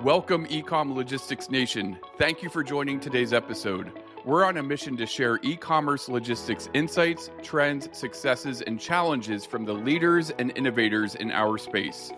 Welcome, eCom Logistics Nation. Thank you for joining today's episode. We're on a mission to share e-commerce logistics insights, trends, successes, and challenges from the leaders and innovators in our space.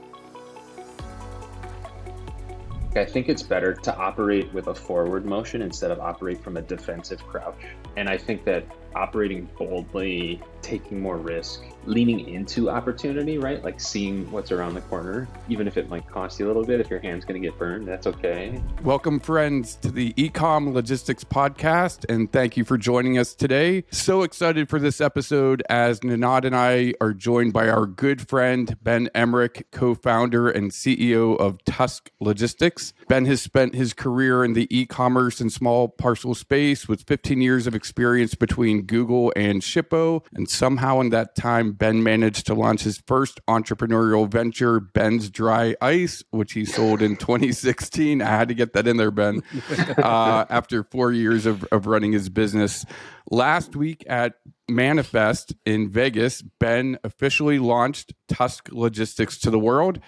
I think it's better to operate with a forward motion instead of operate from a defensive crouch. And I think that operating boldly, taking more risk, leaning into opportunity, right? Like seeing what's around the corner, even if it might cost you a little bit, if your hand's going to get burned, that's okay. Welcome, friends, to the eCom Logistics Podcast, and thank you for joining us today. So excited for this episode as Ninad and I are joined by our good friend, Ben Emmrich, co-founder and CEO of Tusk Logistics. Ben has spent his career in the e-commerce and small parcel space with 15 years of experience between Google and Shippo, and somehow in that time, Ben managed to launch his first entrepreneurial venture, Ben's Dry Ice, which he sold in 2016. I had to get that in there, Ben, after 4 years of running his business. Last week at Manifest in Vegas, Ben officially launched Tusk Logistics to the world.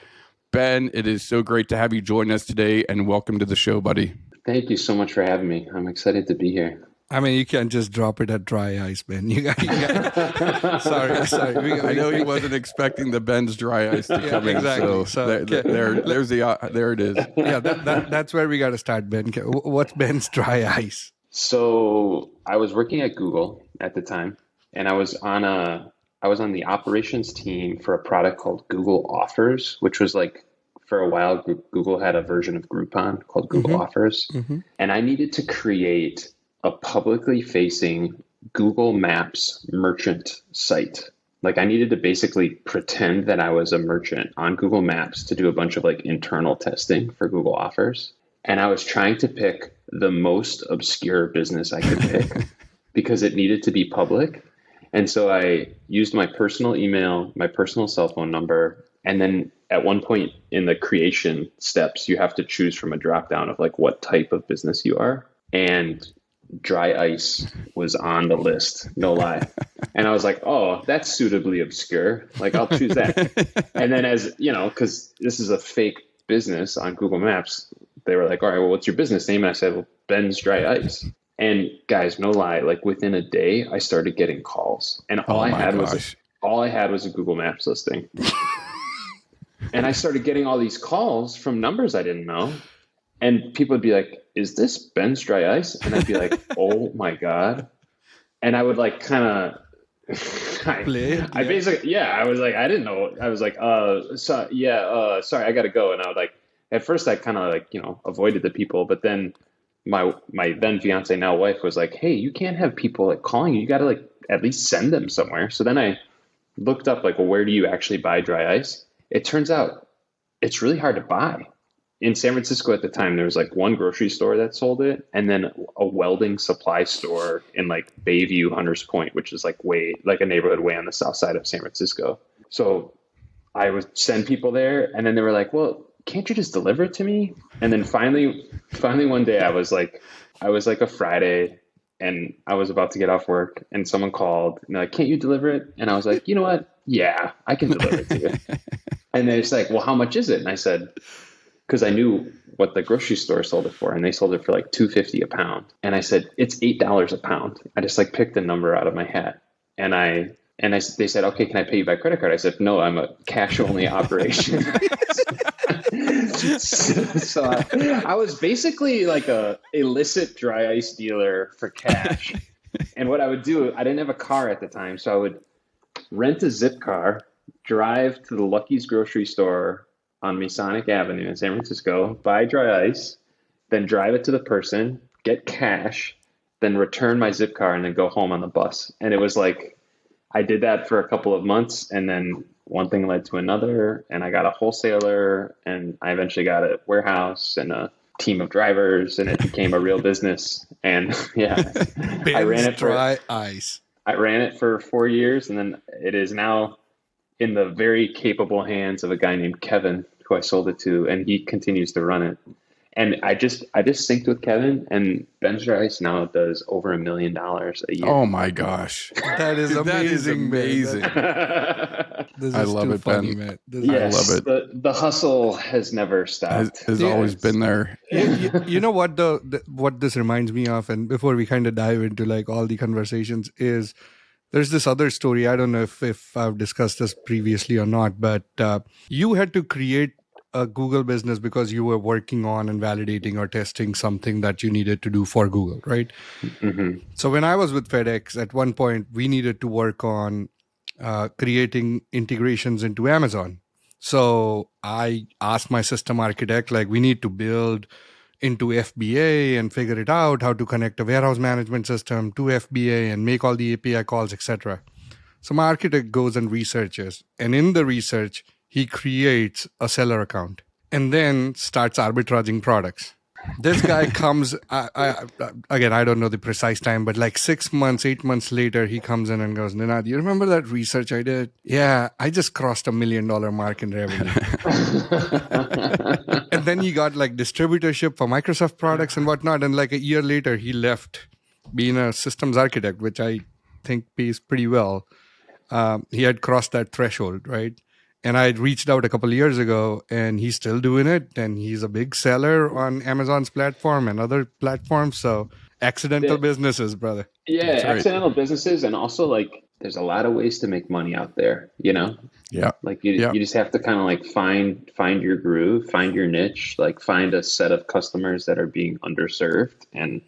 Ben, it is so great to have you join us today, and welcome to the show, buddy. Thank you so much for having me. I'm excited to be here. I mean, you can't just drop it at Dry Ice, Ben. Sorry. I know he wasn't expecting the Ben's Dry Ice to come exactly. in. So there it is. Yeah, that's where we got to start, Ben. What's Ben's Dry Ice? So I was working at Google at the time, and I was on the operations team for a product called Google Offers, which was like, for a while, Google had a version of Groupon called Google Offers. And I needed to create a publicly facing Google Maps merchant site. Like I needed to basically pretend that I was a merchant on Google Maps to do a bunch of like internal testing for Google Offers. And I was trying to pick the most obscure business I could pick because it needed to be public. And so I used my personal email, my personal cell phone number, and then at one point in the creation steps, you have to choose from a drop down of like what type of business you are. And Dry Ice was on the list, no lie. And I was like, oh, that's suitably obscure. Like, I'll choose that. And then as, you know, because this is a fake business on Google Maps, they were like, all right, well, what's your business name? And I said, well, Ben's Dry Ice. And guys, no lie, like within a day, I started getting calls. And all I had was a Google Maps listing. And I started getting all these calls from numbers I didn't know. And people would be like, is this Ben's Dry Ice? And I'd be like, oh my God. And I would like kind of, I was like, I didn't know. I was like, sorry, I got to go. And I would like, at first I kind of like, avoided the people, but then my then fiance, now wife, was like, hey, you can't have people like calling you. You got to like at least send them somewhere. So then I looked up like, well, where do you actually buy Dry Ice? It turns out it's really hard to buy. In San Francisco at the time, there was like one grocery store that sold it, and then a welding supply store in like Bayview, Hunters Point, which is like a neighborhood way on the south side of San Francisco. So I would send people there, and then they were like, well, can't you just deliver it to me? And then finally one day I was like a Friday, and I was about to get off work, and someone called, and they're like, can't you deliver it? And I was like, you know what? Yeah, I can deliver it to you. And they're just like, well, how much is it? And I said, because I knew what the grocery store sold it for, and they sold it for like $2.50 a pound. And I said, it's $8 a pound. I just like picked a number out of my hat. And they said, okay, can I pay you by credit card? I said, no, I'm a cash only operation. So I was basically like a illicit Dry Ice dealer for cash. And what I would do, I didn't have a car at the time. So I would rent a zip car, drive to the Lucky's grocery store on Masonic Avenue in San Francisco, buy Dry Ice, then drive it to the person, get cash, then return my zip car, and then go home on the bus. And it was like, I did that for a couple of months, and then one thing led to another, and I got a wholesaler, and I eventually got a warehouse and a team of drivers, and it became a real business. And yeah, I ran it for Dry Ice. I ran it for 4 years, and then it is now in the very capable hands of a guy named Kevin, who I sold it to, and he continues to run it. And I just synced with Kevin, and Ben's Dry Ice now does over $1 million a year. Oh my gosh. That is Dude, that is amazing, man. amazing. This I is love too it, funny, Ben. man. This I love it. The hustle has never stopped. Has always been there. You know what what this reminds me of, and before we kind of dive into like all the conversations, is there's this other story. I don't know if I've discussed this previously or not, but you had to create a Google business because you were working on and validating or testing something that you needed to do for Google, right? Mm-hmm. So when I was with FedEx, at one point we needed to work on creating integrations into Amazon. So I asked my system architect, like, we need to build into FBA and figure it out, how to connect a warehouse management system to FBA and make all the API calls, etc. So my architect goes and researches, and in the research, he creates a seller account and then starts arbitraging products. This guy comes, again, I don't know the precise time, but like 6 months, 8 months later, he comes in and goes, Nina, do you remember that research I did? Yeah, I just crossed $1 million mark in revenue. And then he got like distributorship for Microsoft products and whatnot. And like a year later, he left being a systems architect, which I think pays pretty well. He had crossed that threshold, right? And I reached out a couple of years ago, and he's still doing it. And he's a big seller on Amazon's platform and other platforms. So accidental businesses, brother. Yeah, That's right. accidental businesses, and also like there's a lot of ways to make money out there. You know, Yeah. like you just have to kind of like find your groove, find your niche, like find a set of customers that are being underserved, and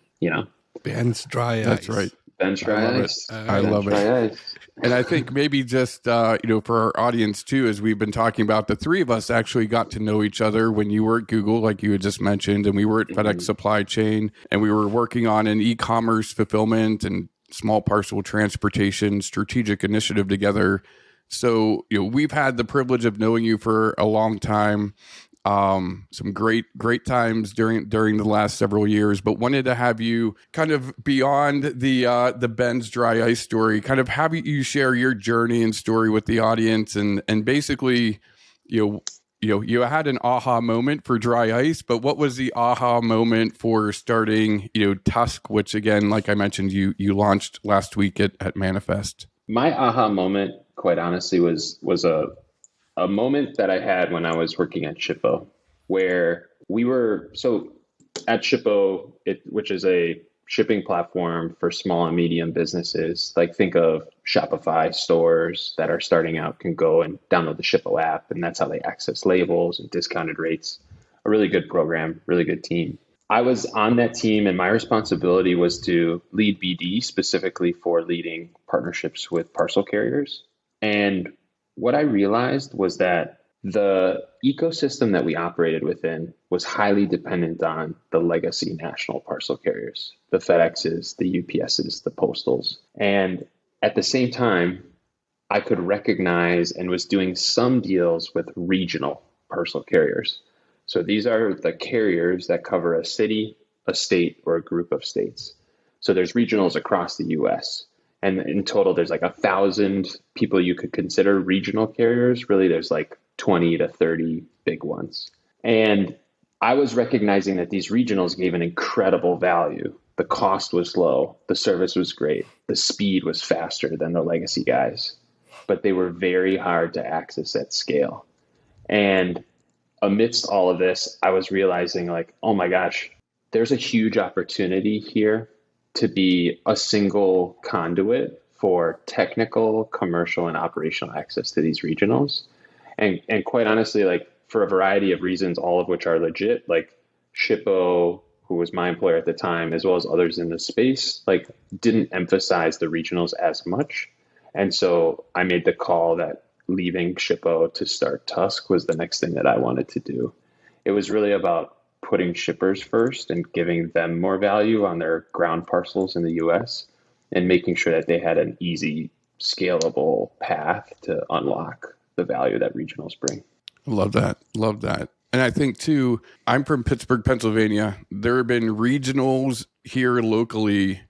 Ben's Dry Ice. That's right. Ben's Dry Ice. I love it. Dry Ice. And I think maybe just, for our audience too, as we've been talking about, the three of us actually got to know each other when you were at Google, like you had just mentioned, and we were at FedEx Supply Chain, and we were working on an e-commerce fulfillment and small parcel transportation strategic initiative together. So, we've had the privilege of knowing you for a long time. Some great times during the last several years, but wanted to have you kind of beyond the Ben's Dry Ice story, kind of have you share your journey and story with the audience, and basically, you had an aha moment for Dry Ice, but what was the aha moment for starting, Tusk, which again, like I mentioned, you launched last week at Manifest? My aha moment, quite honestly, was a moment that I had when I was working at Shippo, where we were at Shippo, which is a shipping platform for small and medium businesses. Like think of Shopify stores that are starting out can go and download the Shippo app, and that's how they access labels and discounted rates. A really good program, really good team. I was on that team, and my responsibility was to lead BD specifically for leading partnerships with parcel carriers. And what I realized was that the ecosystem that we operated within was highly dependent on the legacy national parcel carriers, the FedExes, the UPSs, the Postals. And at the same time, I could recognize and was doing some deals with regional parcel carriers. So these are the carriers that cover a city, a state, or a group of states. So there's regionals across the US. And in total, there's like 1,000 people you could consider regional carriers. Really, there's like 20 to 30 big ones. And I was recognizing that these regionals gave an incredible value. The cost was low. The service was great. The speed was faster than the legacy guys. But they were very hard to access at scale. And amidst all of this, I was realizing like, oh my gosh, there's a huge opportunity here to be a single conduit for technical, commercial, and operational access to these regionals. And quite honestly, like for a variety of reasons, all of which are legit, like Shippo, who was my employer at the time, as well as others in the space, like didn't emphasize the regionals as much. And so I made the call that leaving Shippo to start Tusk was the next thing that I wanted to do. It was really about putting shippers first and giving them more value on their ground parcels in the US and making sure that they had an easy, scalable path to unlock the value that regionals bring. Love that. And I think too, I'm from Pittsburgh, Pennsylvania. There have been regionals here locally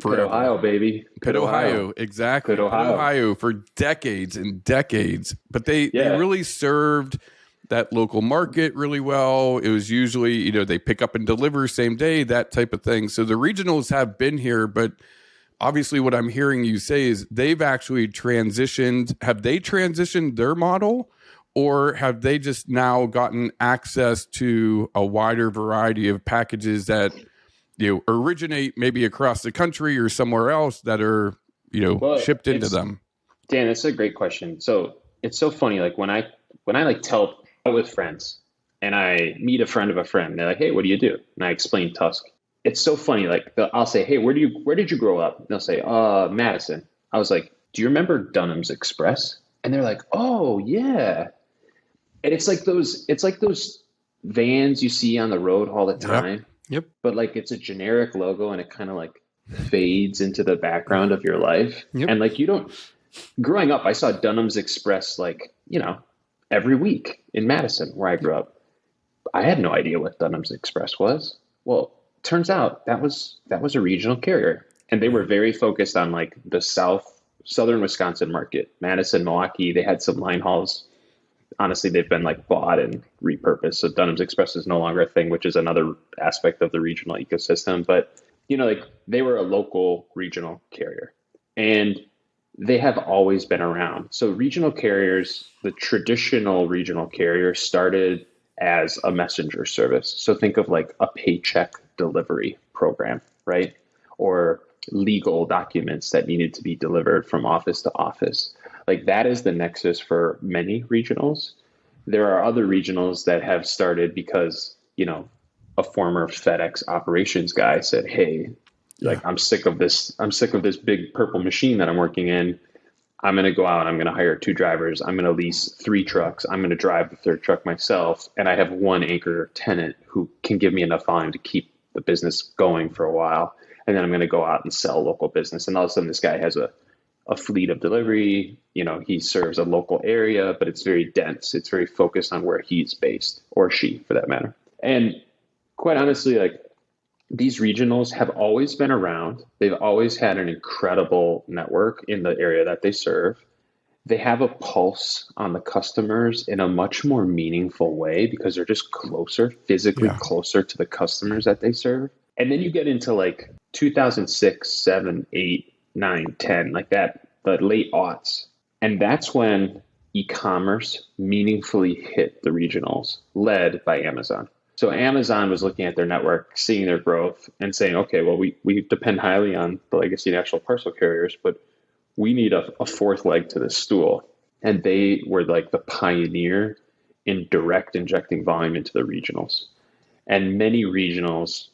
for Pitt, Ohio, baby. Pitt, Ohio. Exactly. Pitt, Ohio. For decades and decades. But they really served that local market really well. It was usually, they pick up and deliver same day, that type of thing. So the regionals have been here, but obviously what I'm hearing you say is they've actually transitioned. Have they transitioned their model, or have they just now gotten access to a wider variety of packages that originate maybe across the country or somewhere else that are shipped into them? Dan, that's a great question. So it's so funny. Like when I like tell with friends and I meet a friend of a friend, they're like, "Hey, what do you do?" And I explain Tusk. It's so funny. Like I'll say, "Hey, where did you grow up?" And they'll say, Madison." I was like, "Do you remember Dunham's Express?" And they're like, "Oh yeah." And it's like those vans you see on the road all the time. Yep. But like it's a generic logo and it kind of like fades into the background of your life. Yep. And like growing up, I saw Dunham's Express like, every week in Madison where I grew up. I had no idea what Dunham's Express was. Well, turns out that was a regional carrier, and they were very focused on like the southern Wisconsin market, Madison, Milwaukee. They had some line hauls. Honestly, they've been like bought and repurposed. So Dunham's Express is no longer a thing, which is another aspect of the regional ecosystem. But, like they were a local regional carrier, and they have always been around. So regional carriers, the traditional regional carrier started as a messenger service. So think of like a paycheck delivery program, right? Or legal documents that needed to be delivered from office to office. Like that is the nexus for many regionals. There are other regionals that have started because, a former FedEx operations guy said, "Hey, like I'm sick of this big purple machine that I'm working in. I'm going to go out, I'm going to hire 2 drivers. I'm going to lease 3 trucks. I'm going to drive the 3rd truck myself. And I have 1 anchor tenant who can give me enough volume to keep the business going for a while. And then I'm going to go out and sell local business." And all of a sudden this guy has a fleet of delivery. He serves a local area, but it's very dense. It's very focused on where he's based, or she for that matter. And quite honestly, like these regionals have always been around. They've always had an incredible network in the area that they serve. They have a pulse on the customers in a much more meaningful way because they're just closer, physically closer to the customers that they serve. And then you get into like 2006, 7, 8, 9, 10, like that, the late aughts. And that's when e-commerce meaningfully hit the regionals, led by Amazon. So Amazon was looking at their network, seeing their growth and saying, okay, well, we depend highly on the legacy national parcel carriers, but we need a 4th leg to this stool. And they were like the pioneer in direct injecting volume into the regionals. And many regionals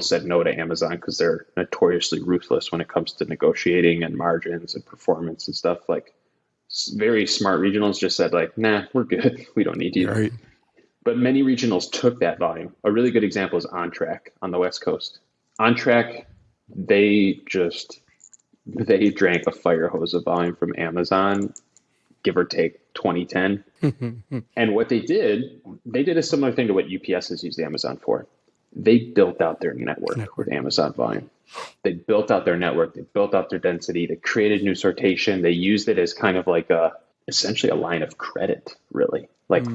said no to Amazon because they're notoriously ruthless when it comes to negotiating and margins and performance and stuff. Like very smart regionals just said like, nah, we're good. We don't need you. Right. But many regionals took that volume. A really good example is OnTrack on the West Coast. OnTrack, they drank a fire hose of volume from Amazon, give or take 2010. And what they did a similar thing to what UPS has used Amazon for. They built out their network with Amazon volume. They built out their network. They built out their density. They created new sortation. They used it as kind of like essentially a line of credit, really. Like,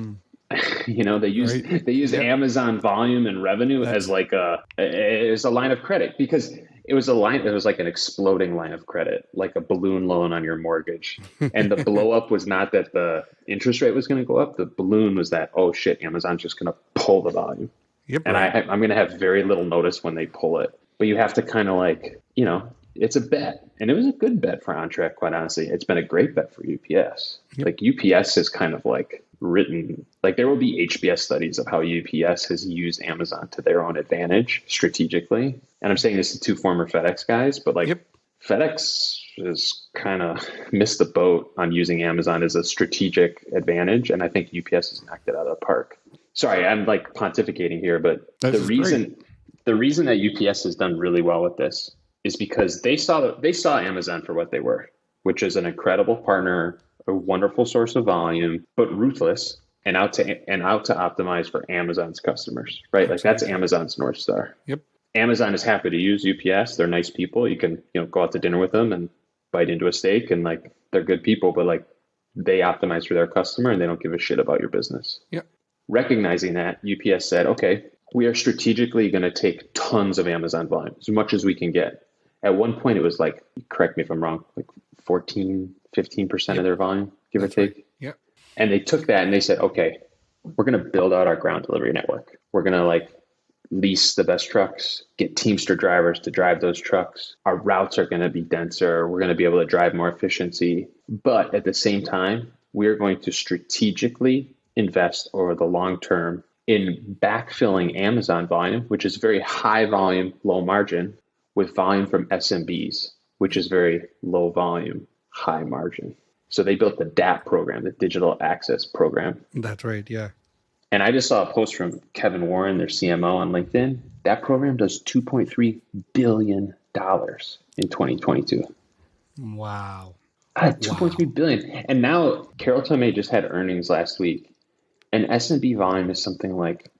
they use Amazon volume and revenue as like a line of credit because it was like an exploding line of credit, like a balloon loan on your mortgage. And the blow up was not that the interest rate was going to go up. The balloon was that, oh shit, Amazon's just going to pull the volume. Yep. And I'm going to have very little notice when they pull it. But you have to kind of like, it's a bet. And it was a good bet for OnTrack, quite honestly. It's been a great bet for UPS. Yep. Like UPS is kind of like written, like there will be HBS studies of how UPS has used Amazon to their own advantage strategically. And I'm saying this to 2 former FedEx guys, but like FedEx has kind of missed the boat on using Amazon as a strategic advantage. And I think UPS has knocked it out of the park. Sorry, I'm like pontificating here, but the reason that UPS has done really well with this is because they saw Amazon for what they were, which is an incredible partner, a wonderful source of volume, but ruthless and out to optimize for Amazon's customers, right? Like that's Amazon's North Star. Yep. Amazon is happy to use UPS. They're nice people. You can, go out to dinner with them and bite into a steak and like they're good people, but like They optimize for their customer and they don't give a shit about your business. Yeah. Recognizing that, UPS said, okay, we are strategically going to take tons of Amazon volume, as much as we can get. At one point, it was like, correct me if I'm wrong, like 14, 15% of their volume, give or take. Right. Yeah. And they took that and they said, okay, we're going to build out our ground delivery network. We're going to like lease the best trucks, get Teamster drivers to drive those trucks. Our routes are going to be denser. We're going to be able to drive more efficiency. But at the same time, we're going to strategically invest over the long term in backfilling Amazon volume, which is very high volume, low margin, with volume from SMBs, which is very low volume, high margin. So they built the DAP program, the Digital Access Program. That's right. Yeah. And I just saw a post from Kevin Warren, their CMO, on LinkedIn. That program does $2.3 billion in 2022. Wow. $2.3 billion. And now Carol Tomei just had earnings last week. And SMB volume is something like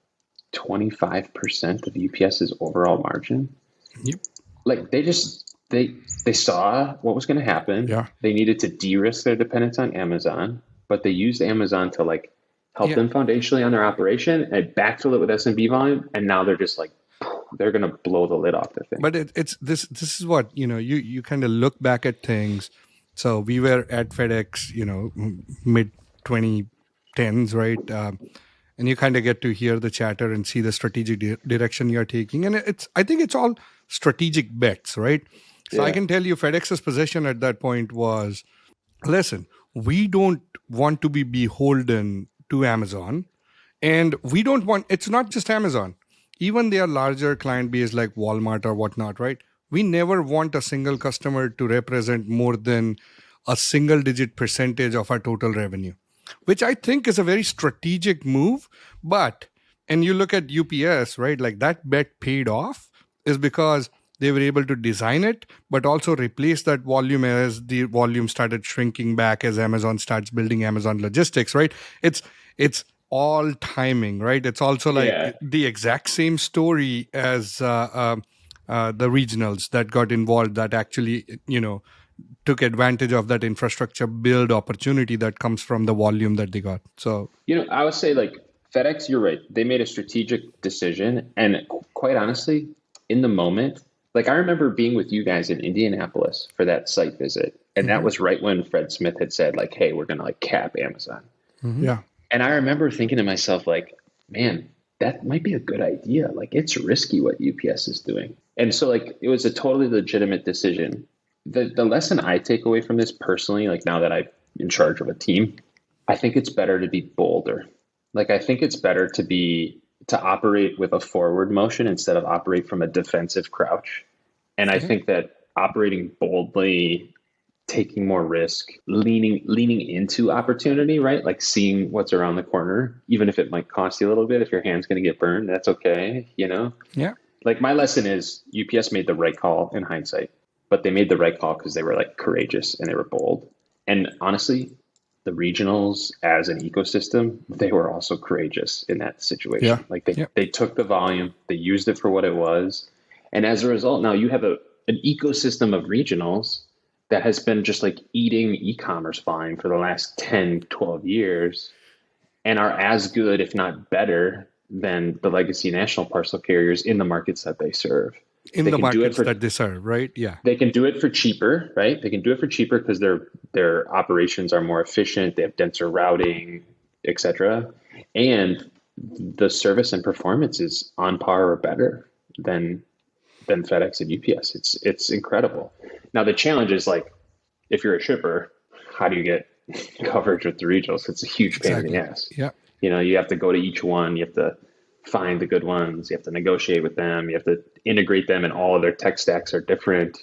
25% of UPS's overall margin. Yep. Like they saw what was going to happen. Yeah. They needed to de-risk their dependence on Amazon, but they used Amazon to like help them foundationally on their operation and backfill it with SMB volume. And now they're just like, they're going to blow the lid off the thing. But it's this is what, you kind of look back at things. So we were at FedEx, mid 2010s, right? And you kind of get to hear the chatter and see the strategic direction you're taking. And I think it's all strategic bets, right? So I can tell you FedEx's position at that point was, listen, we don't want to be beholden to Amazon. And we don't want, it's not just Amazon. Even their larger client base like Walmart or whatnot, right? We never want a single customer to represent more than a single digit percentage of our total revenue, which I think is a very strategic move. And you look at UPS, right? Like that bet paid off is because they were able to design it, but also replace that volume as the volume started shrinking back as Amazon starts building Amazon logistics, right? It's all timing, right? It's also like the exact same story as the regionals that got involved that actually, took advantage of that infrastructure build opportunity that comes from the volume that they got. So, I would say like FedEx, you're right. They made a strategic decision. And quite honestly, in the moment, like I remember being with you guys in Indianapolis for that site visit. And that was right when Fred Smith had said like, hey, we're going to like cap Amazon. Mm-hmm. Yeah. And I remember thinking to myself like, man, that might be a good idea. Like it's risky what UPS is doing. And so like, it was a totally legitimate decision. The lesson I take away from this personally, like now that I'm in charge of a team, I think it's better to be bolder. Like I think it's better to operate with a forward motion instead of operate from a defensive crouch. And I think that operating boldly, taking more risk, leaning into opportunity, right? Like seeing what's around the corner, even if it might cost you a little bit, if your hand's going to get burned, that's okay. Yeah. Like my lesson is UPS made the right call in hindsight, but they made the right call because they were like courageous and they were bold. And honestly, the regionals as an ecosystem, they were also courageous in that situation. Yeah. Like they took the volume, they used it for what it was. And as a result, now you have an ecosystem of regionals that has been just like eating e-commerce volume for the last 10, 12 years and are as good, if not better, than the legacy national parcel carriers in the markets that they serve. In the markets that they serve, right? Yeah. They can do it for cheaper, right? They can do it for cheaper because their operations are more efficient. They have denser routing, et cetera. And the service and performance is on par or better than FedEx and UPS. It's incredible. Now the challenge is like, if you're a shipper, how do you get coverage with the regionals? It's a huge pain in the ass. Yeah. You have to go to each one. You have to find the good ones. You have to negotiate with them. You have to integrate them, and all of their tech stacks are different.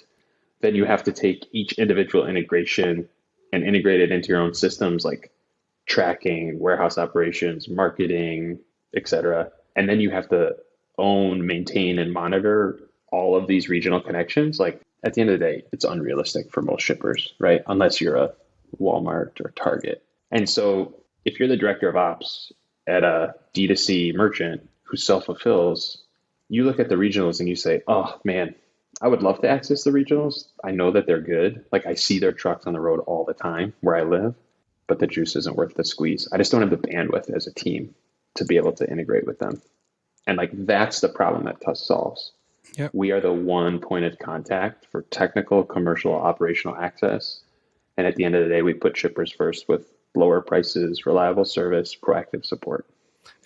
Then you have to take each individual integration and integrate it into your own systems, like tracking, warehouse operations, marketing, et cetera. And then you have to own, maintain, and monitor all of these regional connections. Like at the end of the day, it's unrealistic for most shippers, right? Unless you're a Walmart or Target. And so if you're the director of ops at a D2C merchant who self-fulfills, you look at the regionals and you say, oh man, I would love to access the regionals. I know that they're good. Like I see their trucks on the road all the time where I live, but the juice isn't worth the squeeze. I just don't have the bandwidth as a team to be able to integrate with them. And like, that's the problem that Tusk solves. Yep. We are the one point of contact for technical, commercial, operational access. And at the end of the day, we put shippers first with lower prices, reliable service, proactive support.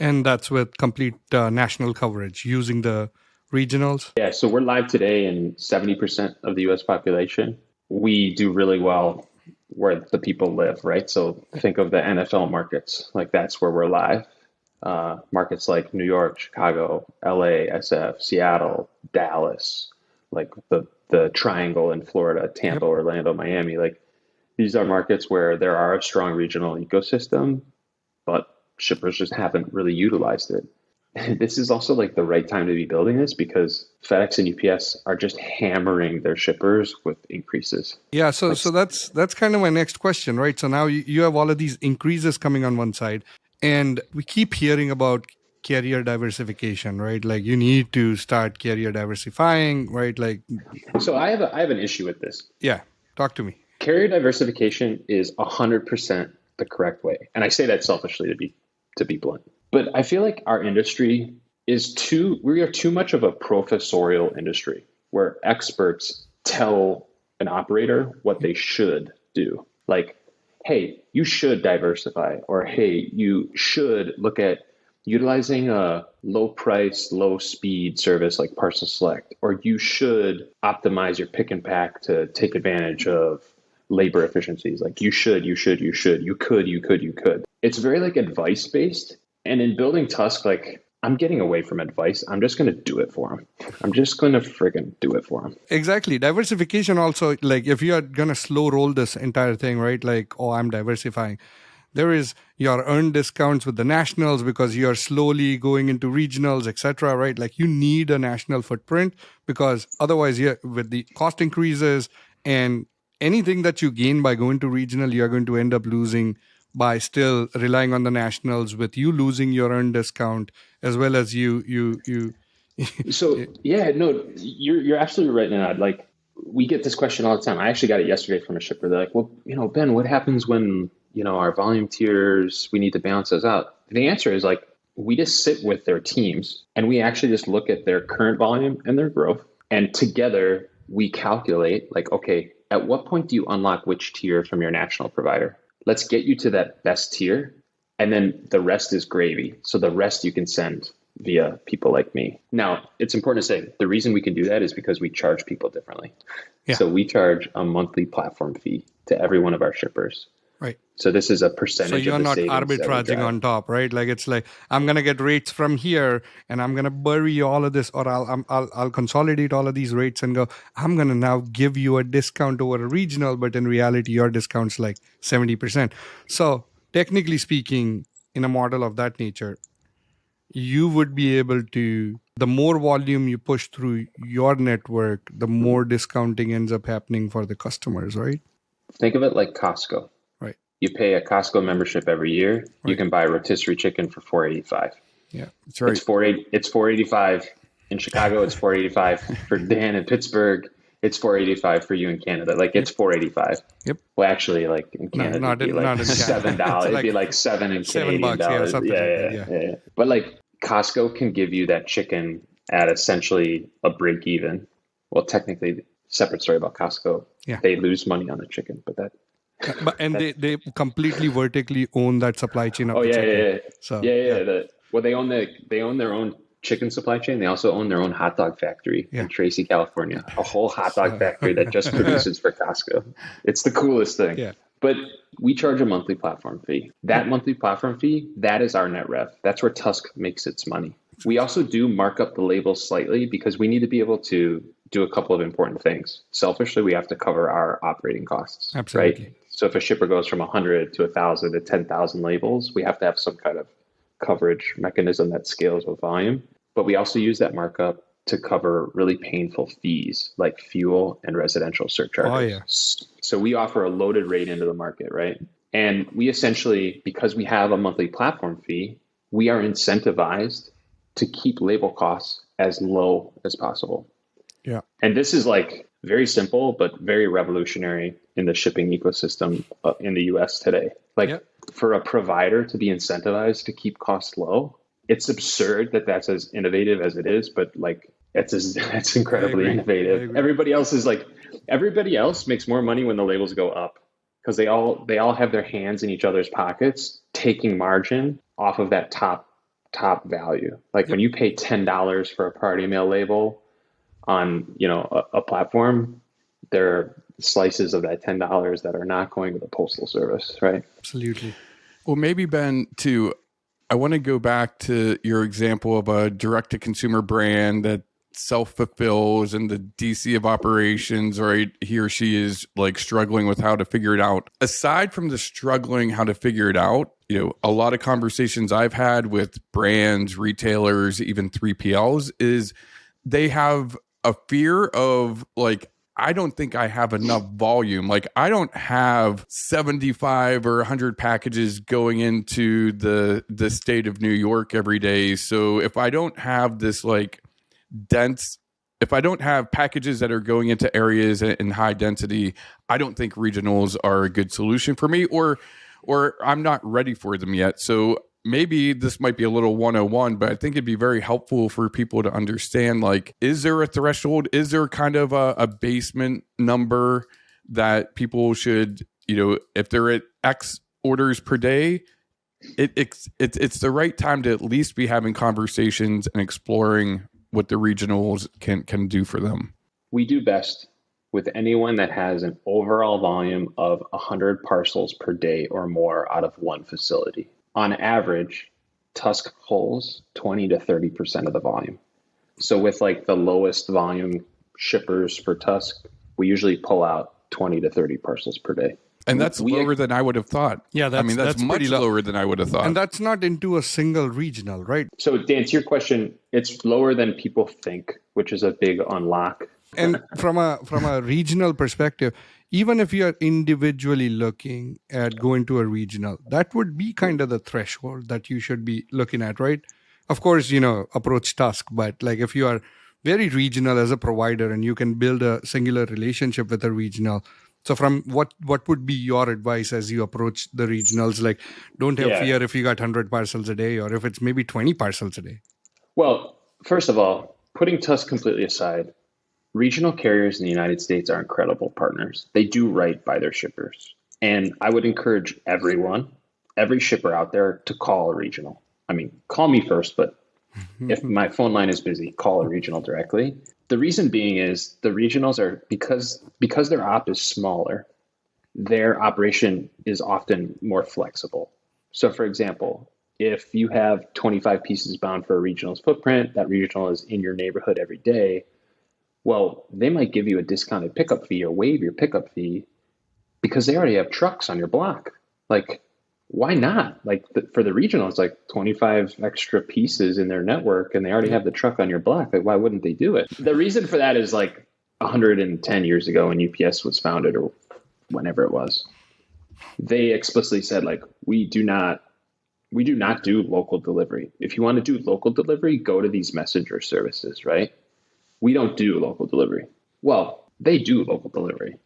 And that's with complete national coverage using the regionals? Yeah, so we're live today in 70% of the US population. We do really well where the people live, right? So think of the NFL markets, like that's where we're live. Markets like New York, Chicago, LA, SF, Seattle, Dallas, like the triangle in Florida, Tampa, yep. Orlando, Miami. Like these are markets where there are a strong regional ecosystem, but shippers just haven't really utilized it. This is also like the right time to be building this because FedEx and UPS are just hammering their shippers with increases. Yeah, so that's kind of my next question, right? So now you have all of these increases coming on one side, and we keep hearing about carrier diversification, right? Like you need to start carrier diversifying, right? Like, so I have an issue with this. Yeah, talk to me. Carrier diversification is 100% the correct way, and I say that selfishly to be blunt. But I feel like our industry we are too much of a professorial industry where experts tell an operator what they should do. Like, hey, you should diversify, or hey, you should look at utilizing a low price, low speed service like Parcel Select, or you should optimize your pick and pack to take advantage of labor efficiencies. Like you could. It's very like advice based. And in building Tusk, like I'm getting away from advice. I'm just going to do it for them. I'm just going to friggin' do it for them. Exactly. Diversification also, like if you are going to slow roll this entire thing, right? Like, oh, I'm diversifying. There is your earned discounts with the nationals because you're slowly going into regionals, etc. Right? Like you need a national footprint because otherwise, with the cost increases and anything that you gain by going to regional, you're going to end up losing by still relying on the nationals, with you losing your earned discount as well as you. So yeah, no, you're absolutely right, Ninad. Like we get this question all the time. I actually got it yesterday from a shipper. They're like, well, Ben, what happens when our volume tiers, we need to balance those out? The answer is like we just sit with their teams and we actually just look at their current volume and their growth, and together we calculate like, okay, at what point do you unlock which tier from your national provider? Let's get you to that best tier, and then the rest is gravy. So the rest you can send via people like me. Now, it's important to say the reason we can do that is because we charge people differently. Yeah. So we charge a monthly platform fee to every one of our shippers. Right. So this is a percentage. So you're of the not arbitraging on top, right? Like it's like I'm gonna get rates from here, and I'm gonna bury all of this, or I'll consolidate all of these rates and go. I'm gonna now give you a discount over a regional, but in reality, your discount's like 70%. So technically speaking, in a model of that nature, you would be able to. The more volume you push through your network, the more discounting ends up happening for the customers, right? Think of it like Costco. You pay a Costco membership every year. Right. You can buy a rotisserie chicken for $4.85. Yeah, that's right. It's $4.85 in Chicago. It's $4.85 for Dan in Pittsburgh. It's $4.85 for you in Canada. Like it's $4.85. Yep. Well, actually, like in Canada, it'd be like $7. It'd be like $7 in Canadian dollars. Yeah. But like Costco can give you that chicken at essentially a break even. Well, technically, separate story about Costco. Yeah. They lose money on the chicken, but that. They completely vertically own that supply chain of the chicken. So, they own their own chicken supply chain. They also own their own hot dog factory in Tracy, California. A whole hot dog factory that just produces for Costco. It's the coolest thing. Yeah. But we charge a monthly platform fee. That monthly platform fee, that is our net rev. That's where Tusk makes its money. We also do mark up the labels slightly because we need to be able to do a couple of important things. Selfishly, we have to cover our operating costs. Absolutely. Right? So if a shipper goes from 100 to 1,000 to 10,000 labels, we have to have some kind of coverage mechanism that scales with volume. But we also use that markup to cover really painful fees like fuel and residential surcharges. Oh, yeah. So we offer a loaded rate into the market, right? And we essentially, because we have a monthly platform fee, we are incentivized to keep label costs as low as possible. Yeah. And this is like very simple, but very revolutionary in the shipping ecosystem in the US today. Like Yep. for a provider to be incentivized to keep costs low, it's absurd that that's as innovative as it is, but like it's incredibly I innovative. agree. Everybody else makes more money when the labels go up because they all have their hands in each other's pockets, taking margin off of that top value. Like when you pay $10 for a party mail label on a platform, there are slices of that $10 that are not going to the postal service, right? Absolutely. Well, maybe Ben, I want to go back to your example of a direct-to-consumer brand that self-fulfills and the DC of operations, right? He or she is like struggling with how to figure it out. Aside from the struggling how to figure it out, a lot of conversations I've had with brands, retailers, even 3PLs is they have a fear of like, I don't think I have enough volume. Like I don't have 75 or 100 packages going into the state of New York every day. So if I don't have this like if I don't have packages that are going into areas in high density, I don't think regionals are a good solution for me, or I'm not ready for them yet. So maybe this might be a little 101, but I think it'd be very helpful for people to understand, like, is there a threshold? Is there kind of a basement number that people should, if they're at X orders per day, it's the right time to at least be having conversations and exploring what the regionals can do for them. We do best with anyone that has an overall volume of 100 parcels per day or more out of one facility. On average, Tusk pulls 20 to 30% of the volume. So with like the lowest volume shippers for Tusk, we usually pull out 20 to 30 parcels per day. And that's lower than I would have thought. Yeah, that's much pretty lower than I would have thought. And that's not into a single regional, right? So to answer your question, it's lower than people think, which is a big unlock. And from a regional perspective, even if you're individually looking at going to a regional, that would be kind of the threshold that you should be looking at, right? Of course, approach Tusk, but like if you are very regional as a provider and you can build a singular relationship with a regional. So from what would be your advice as you approach the regionals? Like, don't have fear if you got 100 parcels a day or if it's maybe 20 parcels a day. Well, first of all, putting Tusk completely aside, regional carriers in the United States are incredible partners. They do right by their shippers. And I would encourage every shipper out there to call a regional. I mean, call me first, but if my phone line is busy, call a regional directly. The reason being is the regionals are, because their op is smaller, their operation is often more flexible. So for example, if you have 25 pieces bound for a regional's footprint, that regional is in your neighborhood every day, well, they might give you a discounted pickup fee or waive your pickup fee because they already have trucks on your block. Like, why not? Like for the regional, it's like 25 extra pieces in their network and they already have the truck on your block. Like, why wouldn't they do it? The reason for that is like 110 years ago when UPS was founded or whenever it was, they explicitly said, like, we do not do local delivery. If you want to do local delivery, go to these messenger services, right? We don't do local delivery. Well, they do local delivery.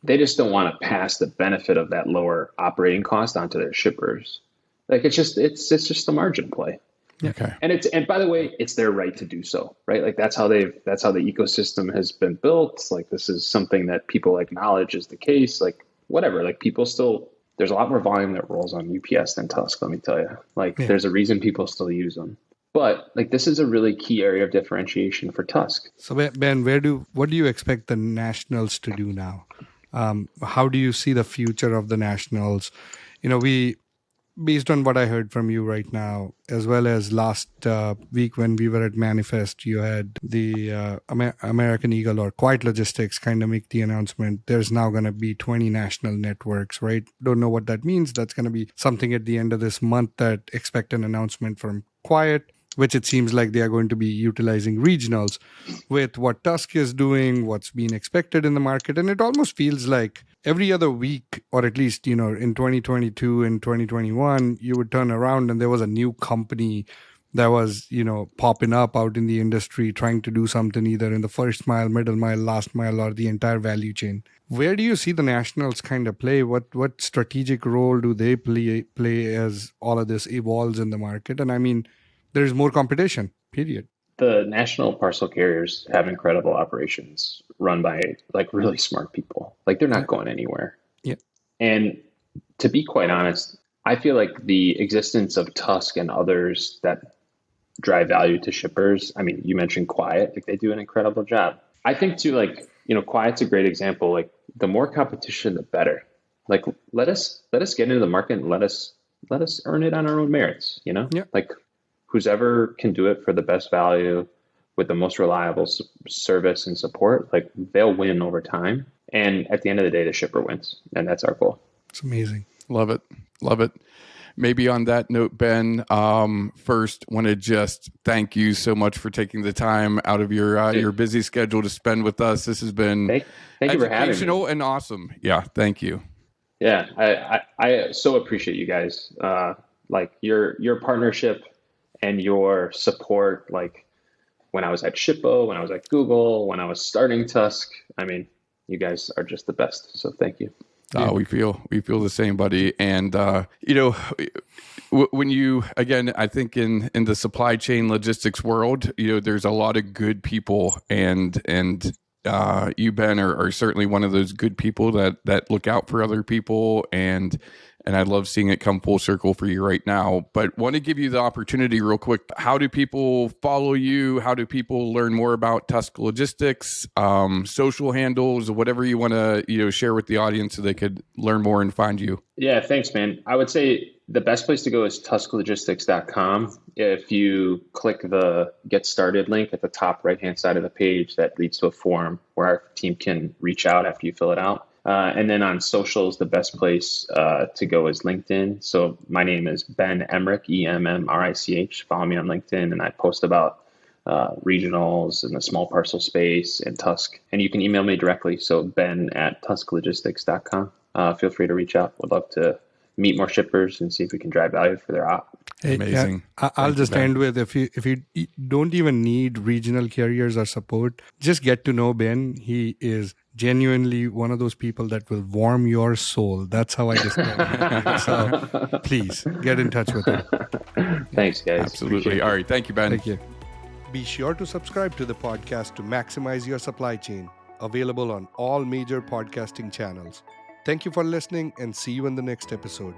They just don't want to pass the benefit of that lower operating cost onto their shippers. Like it's just a margin play. Okay. And by the way, it's their right to do so, right? Like that's how the ecosystem has been built. Like this is something that people acknowledge is the case. Like whatever, like people still, there's a lot more volume that rolls on UPS than Tusk, let me tell you. Like there's a reason people still use them. But like this is a really key area of differentiation for Tusk. So Ben, what do you expect the nationals to do now? How do you see the future of the nationals? Based on what I heard from you right now, as well as last week when we were at Manifest, you had the American Eagle or Quiet Logistics kind of make the announcement. There's now going to be 20 national networks, right? Don't know what that means. That's going to be something at the end of this month that expect an announcement from Quiet, which it seems like they are going to be utilizing regionals with what Tusk is doing, what's being expected in the market. And it almost feels like every other week, or at least, in 2022 and 2021, you would turn around and there was a new company that was, popping up out in the industry, trying to do something either in the first mile, middle mile, last mile, or the entire value chain. Where do you see the nationals kind of play? What strategic role do they play as all of this evolves in the market? And I mean, there's more competition, period. The national parcel carriers have incredible operations run by like really smart people. Like they're not going anywhere. Yeah. And to be quite honest, I feel like the existence of Tusk and others that drive value to shippers. I mean, you mentioned Quiet, like they do an incredible job. I think too, like, Quiet's a great example. Like the more competition, the better. Like let us get into the market and let us earn it on our own merits, Yeah. Like whoever can do it for the best value with the most reliable service and support, like they'll win over time. And at the end of the day, the shipper wins. And that's our goal. It's amazing. Love it. Love it. Maybe on that note, Ben, first want to just thank you so much for taking the time out of your busy schedule to spend with us. This has been thank you for having me. Educational and awesome. Yeah, thank you. Yeah, I so appreciate you guys. Like your partnership and your support, like when I was at Shippo, when I was at Google, when I was starting Tusk. I mean, you guys are just the best. So thank you. We feel the same, buddy. And when you, again, I think in the supply chain logistics world, there's a lot of good people, and you, Ben, are certainly one of those good people that look out for other people, and I love seeing it come full circle for you right now. But want to give you the opportunity real quick. How do people follow you? How do people learn more about Tusk Logistics, social handles, whatever you want to share with the audience so they could learn more and find you? Yeah, thanks, man. I would say the best place to go is tusklogistics.com. If you click the Get Started link at the top right-hand side of the page, that leads to a form where our team can reach out after you fill it out. And then on socials, the best place to go is LinkedIn. So my name is Ben Emmrich, Emmrich. Follow me on LinkedIn, and I post about regionals and the small parcel space and Tusk. And you can email me directly. So ben@tusklogistics.com. Feel free to reach out. Would love to meet more shippers and see if we can drive value for their op. Amazing. Yeah, I'll just end with, if you don't even need regional carriers or support, just get to know Ben. He is genuinely one of those people that will warm your soul. That's how I describe him. So please get in touch with him. Thanks, guys. Absolutely. All right. Thank you, Ben. Thank you. Be sure to subscribe to the podcast to maximize your supply chain. Available on all major podcasting channels. Thank you for listening, and see you in the next episode.